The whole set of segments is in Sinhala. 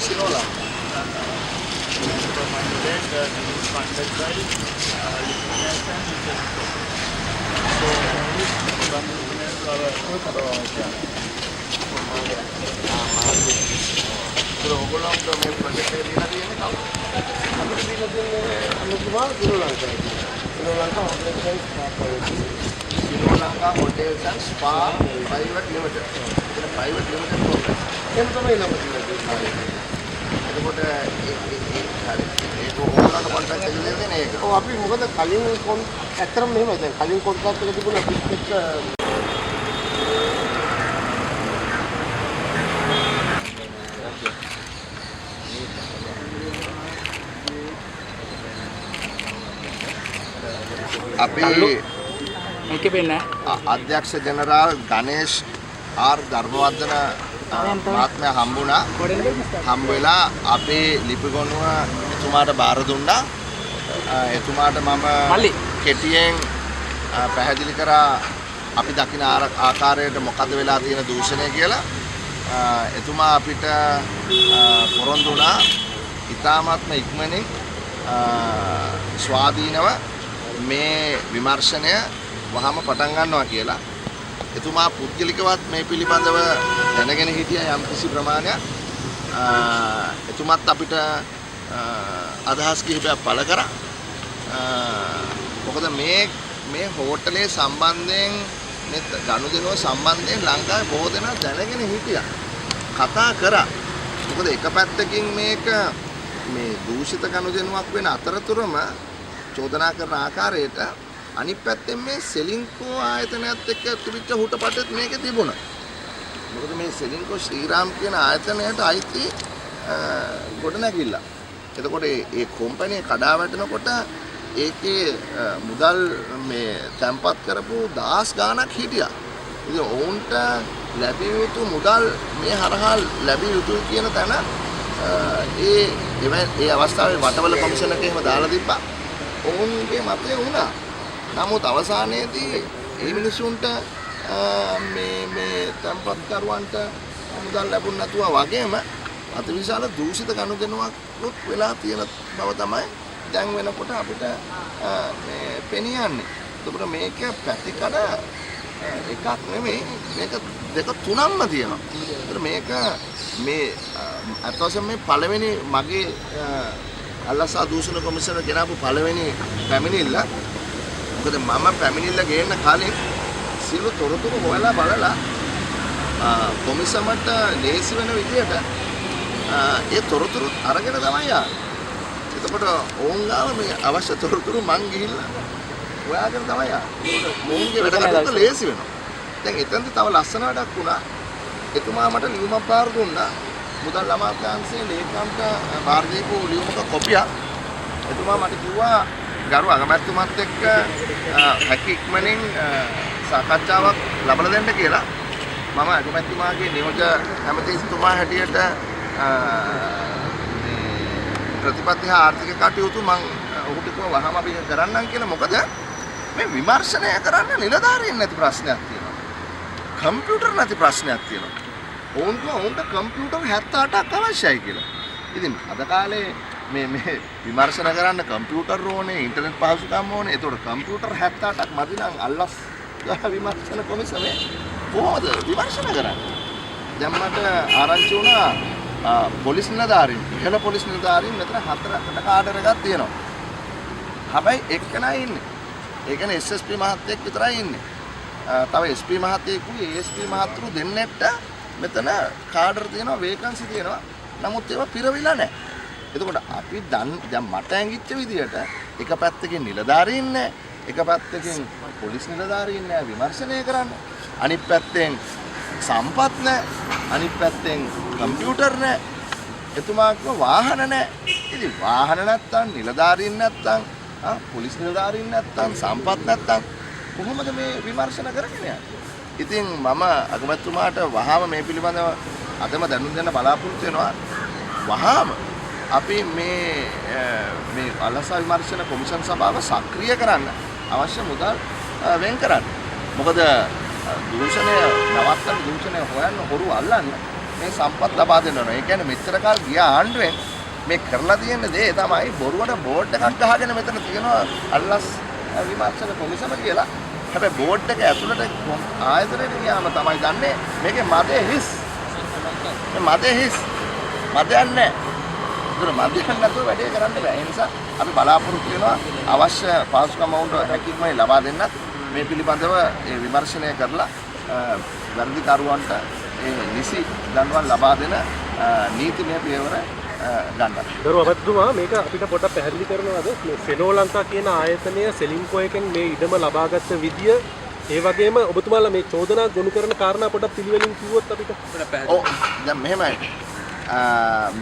Sinola. Funded by Lanka Hotels and Spa Private Limited. Private Limited program. එතකොට ඒක ඕනකට කොන්ට්‍රැක්ට් එක දෙන්නේ නේ ඒක. ඔව් අපි මොකද කලින් ඇත්තටම මෙහෙමයි දැන් කලින් කොන්ට්‍රැක්ට් එක තිබුණා පිට් එක අපි මේකේ වෙන්නේ අධ්‍යක්ෂ ජෙනරාල් ගණේෂ් ආර් ධර්මවර්ධන මහත්මයා හම්බ වෙලා අපේ ලිපිගොනුව එතුමාට බාර දුන්නා. එතුමාට මම කෙටියෙන් පැහැදිලි කරා අපි දකින ආකාරයට මොකද වෙලා තියෙන දූෂණය කියලා. එතුමා අපිට පොරොන්දු වුණා ඉතාමත්ම ඉක්මනින් ස්වාධීනව මේ විමර්ශනය වහම පටන් ගන්නවා කියලා. එතුමා පුද්ගලිකවත් මේ පිළිබඳව දැනගෙන හිටියා යම් කිසි ප්‍රමාණයක්. එතුමත් අපිට අදහස් කිහිපයක් පළ කරා. මොකද මේ හෝටලේ සම්බන්ධයෙන් මේ ගනුදෙනුව සම්බන්ධයෙන් ලංකාවේ බොහෝ දෙනා දැනගෙන හිටියා. කතා කරා. මොකද එක පැත්තකින් මේක මේ දූෂිත ගනුදෙනුවක් වෙන අතරතුරම චෝදනා කරන ආකාරයට අනිත් පැත්තෙන් මේ සෙලින්කෝ ආයතනයත් එක්ක තිබිච්ච හුටපටත් මේකේ තිබුණා. මොකද මේ සෙලින්කෝ ශ්‍රීරාම් කියන ආයතනයට අයිති ගොඩනැගිල්ල. එතකොට ඒ කම්පැනි කඩා වැටෙනකොට ඒකේ මුදල් මේ තැන්පත් කරපු 10 ගාණක් හිටියා. ඉතින් ඔවුන්ට ලැබිය යුතු මුදල් මේ හරහා ලැබිය යුතුයි කියන තැන ඒ අවස්ථාවේ වටවල කොමිෂන් එකේ එහෙම දාලා තිබ්බා. ඔවුන්ගේ මතය වුණා. නමුත් අවසානයේදී මේ මිනිසුන්ට මේ තැන්පත්කරුවන්ට මුදල් ලැබුණ නැතුව වගේම අතිවිශාල දූෂිත ගනුදෙනුවක් වෙලා තියෙන බව තමයි දැන් වෙනකොට අපිට මේ පෙනී යන්නේ. ඒකට මේක පැතිකඩ එකක් නෙමෙයි මේක දෙක තුනක්ම තියෙනවා. ඒකට මේක මේ අතවසම මේ පළවෙනි මගේ අල්ලසා දූෂණ කොමිෂන ගෙනාවු පළවෙනි පැමිණිල්ල. මොකද මම පැමිණිල්ල ගේන්න කලින් සියලු තොරතුරු හොයලා බලලා කොමිසමට ලේසි වෙන විදියට ඒ තොරතුරු අරගෙන තමයි ආවේ. එතකොට ඕන් ගාව මේ අවශ්‍ය තොරතුරු මං ගිහිල්ලා හොයාගෙන තමයි ආවේ. මොවුන්ගේ වැඩ කටයුතු ලේසි වෙනවා. දැන් එතනදි තව ලස්සන වැඩක් වුණා. එතුමා මට ලියුමක් බාර දුන්නා. මුදල් අමාත්‍යාංශයේ ලේකම්ට බාර දීපු ලියුමක කොපියක්. එතුමා මට කිව්වා ගරු අගමැතිතුමත් එක්ක හැකි ඉක්මනින් සාකච්ඡාවක් ලබා දෙන්න කියලා. මම අගමැතිතුමාගේ නියෝජ්‍ය ඇමතිතුමා හැටියට ප්‍රතිපත්ති හා ආර්ථික කටයුතු මම ඔහුට කිව්වා වහම අපි කරන්නම් කියලා. මොකද මේ විමර්ශනය කරන්න නිලධාරීන් නැති ප්‍රශ්නයක් තියෙනවා. කම්පියුටර් නැති ප්‍රශ්නයක් තියෙනවා. ඔවුන්ට කම්පියුටර් 78ක් අවශ්‍යයි කියලා. ඉතින් අද කාලේ මේ විමර්ශන කරන්න කම්පියුටර් ඕනේ, ඉන්ටර්නෙට් පහසුකම් ඕනේ. ඒතකොට කම්පියුටර් 78ක් මදි නම් අල්ලස් විමර්ශන කොමිසමේ කොහොමද විමර්ශන කරන්නේ? දැන් මට ආරංචි වුණා පොලිස් නිලධාරීන්, ඉහළ පොලිස් නිලධාරීන් මෙතන 4කට කාඩර් එකක් තියෙනවා. හැබැයි එක්කෙනා ඉන්නේ. ඒ කියන්නේ SSP මහත්තයෙක් විතරයි ඉන්නේ. තව SP මහත්තයෙකුයි ASP මහත්තුරු දෙන්නෙක්ට මෙතන කාඩර් තියෙනවා, වේකන්සි තියෙනවා. නමුත් ඒවා පිරවිලා නැහැ. එතකොට අපි දැන් මට ඇඟිච්ච විදියට එක පැත්තකින් නිලධාරීන් නැහැ. එක පැත්තකින් පොලිස් නිලධාරීන් නැහැ විමර්ශනය කරන්න. අනිත් පැත්තෙන් සම්පත් නැහැ. අනිත් පැත්තෙන් කම්පියුටර් නැහැ. එතුමාගේ වාහන නැහැ. ඉතින් වාහන නැත්තම් නිලධාරීන් නැත්තම් පොලිස් නිලධාරීන් නැත්තම් සම්පත් නැත්තම් කොහොමද මේ විමර්ශන කරගෙන යන්නේ? ඉතින් මම අගමැතිතුමාට වහාම මේ පිළිබඳව අදම දැනුම් දෙන්න බලාපොරොත්තු වෙනවා. වහාම අපි මේ අලසා විමර්ශන කොමිෂන් සභාව සක්‍රිය කරන්න අවශ්‍ය මුදල් වෙන් කරන්න. මොකද දූෂණය නවත්තන්න දූෂණය හොයන්න හොරු අල්ලන්න මේ සම්පත් ලබා දෙන්න ඕන. ඒ කියන්නේ මෙච්චර කාල ගිය ආණ්ඩුවෙන් මේ කරලා තියෙන දේ තමයි බොරුවට බෝඩ් එකක් ගහගෙන මෙතන තියෙනවා අල්ලස් විමර්ශන කොමිසම කියලා. හැබැයි බෝඩ් එක ඇතුළට ආයතනයට ගියාම තමයි දන්නේ මේකේ මදේ හිස්. මේ මදේ හිස්. මදයක් නැහැ. ඒක මදයක් නැතුව වැඩේ කරන්න බෑ. ඒ නිසා අපි බලාපොරොත්තු වෙනවා අවශ්‍ය පාසුකම් වුණ හැකියාව ලබා දෙන්නත් මේ පිළිබඳව ඒ විමර්ශනය කරලා වර්ධිකරුවන්ට ඒ නිසි දඬුවම් ලබා දෙන නීතිමය පියවර ගන්න. දරුව අබතුමා මේක අපිට පොඩ්ඩක් පැහැදිලි කරනවාද මේ ෆෙනෝ ලංකා කියන ආයතනය සෙලින්කෝ එකෙන් මේ ඉඩම ලබාගත් විදිය ඒ වගේම ඔබතුමාලා මේ චෝදනා ගොනු කරන කාරණා පොඩ්ඩක් පිළිවෙලින් කිව්වොත් අපිට පැහැදිලි. ඔව් දැන් මෙහෙමයි.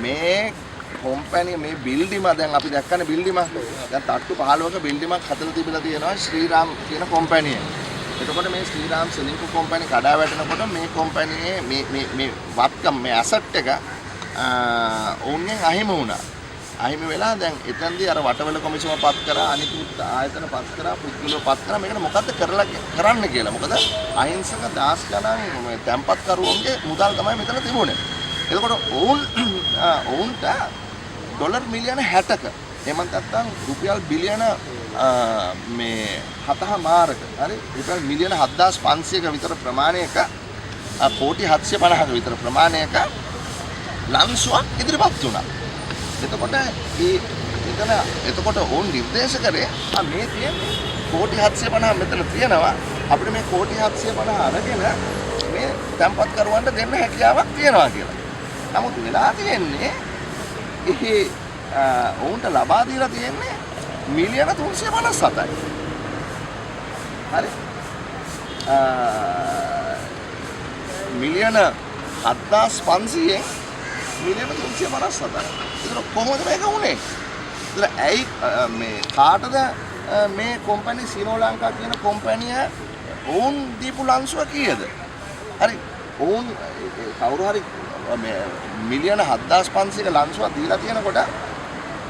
මේ කොම්පැනි මේ බිල්ඩිම දැන් අපි දැක්කනේ බිල්ඩිම දැන් තට්ටු 15ක බිල්ඩිමක් හදලා තිබිලා තියෙනවා ශ්‍රීරාම් කියන කොම්පැනිය. එතකොට මේ ශ්‍රීරාම් සෙලින්කෝ කොම්පැනි කඩා වැටෙනකොට මේ කොම්පැනියේ මේ වත්කම් මේ ඇසට් එක ඔවුන්ගෙන් අහිමි වුණා. අහිමි වෙලා දැන් එතෙන්දී අර වටවල කොමිසම පත් කරා අනිකුත් ආයතන පත් කරා පුද්ගලව පත් කරා මේකට මොකද්ද කරන්න කියලා. මොකද අහිංසක දාස් ගණන් තැන්පත්කරුවන්ගේ මුදල් තමයි මෙතන තිබුණේ. එතකොට ඔවුන්ට ඩොලර් මිලියන 60ක එහෙම නැත්නම් රුපියල් බිලියන මේ 7මාරක හරි රුපියල් මිලියන 7500ක විතර ප්‍රමාණයක කෝටි 750ක විතර ප්‍රමාණයක ලන්සුවක් ඉදිරිපත් වුණා. එතකොට ඔවුන් නිර්දේශ කරේ මේ තියෙන කෝටි 750 මෙතන තියෙනවා අපිට මේ කෝටි 750 අරගෙන මේ තැන්පත් කරුවන්ට දෙන්න හැකියාවක් තියෙනවා කියලා. නමුත් වෙලා තියෙන්නේ ඔවුන්ට ලබා දීලා තියෙන්නේ මිලියන 357යි. හරි. මිලියන 7500ෙන් මිලියන 357යි. ඒක කොහොමද මේක වුනේ? ඒක ඇයි මේ කාටද මේ කම්පැනි සිනෝ ලංකා කියන කම්පැනිය ඔවුන් දීපු ලන්සුව කීයද? හරි. ඔවුන් කවුරු හරි මිලියන 7500ක ලන්සුවක් දීලා තියෙනකොට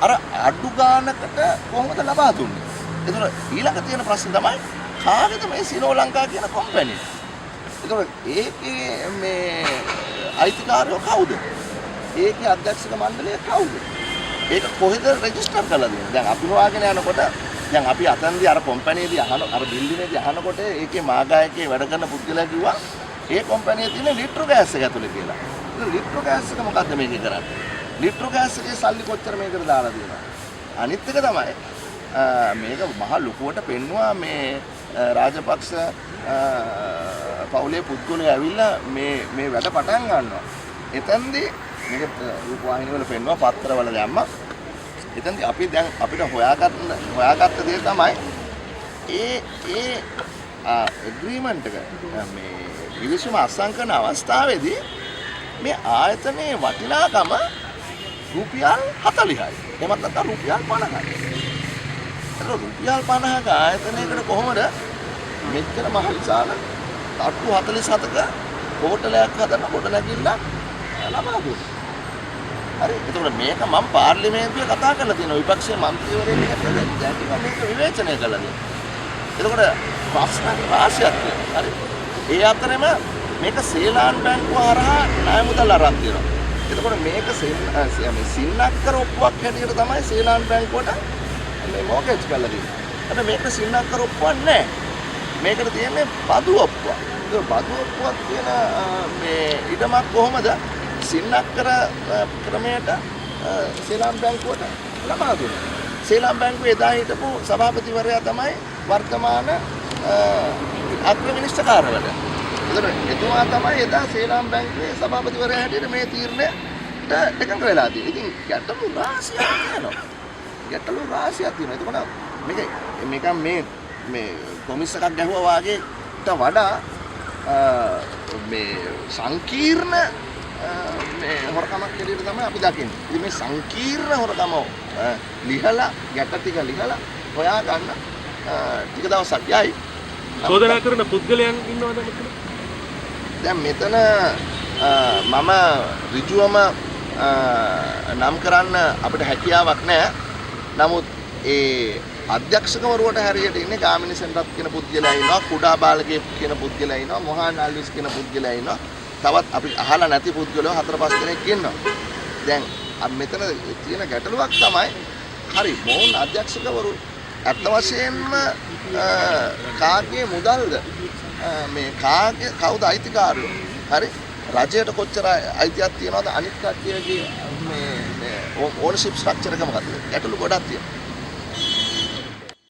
අර අඩු ගානකට කොහොමද ලබා දුන්නේ? ඒතර ඊළඟ තියෙන ප්‍රශ්නේ තමයි කාගේද මේ සිනෝ ලංකා කියන කම්පැනි? ඒතර ඒකේ මේ අයිතිකාරයෝ කවුද? ඒකේ අධ්‍යක්ෂක මණ්ඩලය කවුද? ඒක කොහෙද රෙජිස්ටර් කරලා දෙන්නේ? දැන් අපි හොයාගෙන යනකොට දැන් අපි අතන්දී අර කම්පැනියේදී අර බිල්ඩිනේදී අහනකොට ඒකේ මාගායකේ වැඩ කරන පුද්ගලයා කිව්වා ඒ කම්පැනියේ තියෙන ලිට්‍රෝ ගෑස් එක ඇතුලේ කියලා. ඒක ලිට්‍රෝ ගෑස් එක මොකද්ද මේකේ කරන්නේ? ලිට්‍රෝ ගෑස් එකේ සල්ලි කොච්චර මේකට දාලා දෙනවා? අනිත් එක තමයි මේක මහ ලොකුවට පෙන්නවා මේ රාජපක්ෂ පවුලේ පුද්ගලයා ඇවිල්ලා මේ වැඩ පටන් ගන්නවා. එතෙන්දී මේක රූපවාහිනී වල පෙන්නවා පත්තරවල දැම්මා. එතෙන්දී අපි දැන් අපිට හොයාගත්ත දේ තමයි ඒ ඇග්‍රීමන්ට් එක මේ විවිධම අත්සන් කරන අවස්ථාවේදී මේ ආයතනයේ වටිනාකම රුපියල් 40යි. එහෙමත් නැත්නම් රුපියල් 50යි. ඒක රුපියල් 50ක ආයතනයකට කොහොමද මෙච්චර මහ විශාල තට්ටු 47ක හෝටලයක් හදන්න කොට නැගිල්ලක් ලබා දුන්නා. හරි. ඒතකොට මේක මම පාර්ලිමේන්තුවේ කතා කරලා තියෙනවා විපක්ෂයේ മന്ത്രിවරයෙක් එක්ක දැන් මේක විවේචනය කළා දැන්. එතකොට ප්‍රශ්න රාශියක් තියෙනවා. හරි. ඒ අතරෙම මේක සේලාන් බැංකුව හරහා ණය මුදල් අරන් තියෙනවා. එතකොට මේක සින්නක්කර ඔප්පුවක් හැටියට තමයි සේලාන් බැංකුවට මේ මොකෙජ් කරලා දෙන්නේ. හැබැයි මේක සින්නක්කර ඔප්පුවක් නැහැ. මේකට තියෙන්නේ බදු ඔප්පුවක්. ඒ බදු ඔප්පුවක් කියන මේ ඉඩමක් කොහොමද සින්නක්කර ක්‍රමයට සේලාන් බැංකුවට ලබා දුන්නේ. සේලාන් බැංකුවේ එදා හිටපු සභාපතිවරයා තමයි වර්තමාන අග්‍රමිනිස්ත්‍රකාරවල. එතුමා තමයි එදා සේලාම් බැංකුවේ සභාපතිවරයා හැටියට මේ තීරණයට එකඟ වෙලා තියෙන්නේ. ඉතින් ගැටලු රාශියක් තියෙනවා. ගැටලු රාශියක් තියෙනවා. එතකොට මේ කොමිස් එකක් ගැහුවා වාගේට වඩා මේ සංකීර්ණ මේ හොරකමක් කියලා තමයි අපි දකින්නේ. ඉතින් මේ සංකීර්ණ හොරකම ලිහලා ගැට ටික ලිහලා හොයා ගන්න ටික දවසක් යයි. චෝදනා කරන පුද්ගලයන් ඉන්නවද මෙතන? දැන් මෙතන මම ඍජුවම නම් කරන්න අපිට හැකියාවක් නැහැ. නමුත් ඒ අධ්‍යක්ෂකවරුන්ට හැරියට ඉන්නේ ගාමිණී සෙන්රත් කියන පුද්ගලයා ඉන්නවා, කුඩා බාලකේ කියන පුද්ගලයා ඉන්නවා, මොහාන් අල්විස් කියන පුද්ගලයා ඉන්නවා. තවත් අපි අහලා නැති පුද්ගලයෝ 4-5 දෙනෙක් ඉන්නවා. දැන් මෙතන තියෙන ගැටලුවක් තමයි හරි මොවුන් අධ්‍යක්ෂකවරු අත්ත වශයෙන්ම කාගේ මුදල්ද මේ කාගේ කවුද අයිතිකාරයෝ හරි රජයට කොච්චර අයිතියක් තියනවද අනිත් කට්ටියගේ මේ ඕනර්ෂිප් ස්ට්‍රක්චර් එක මොකක්ද ගැටලු ගොඩක් තියෙනවා.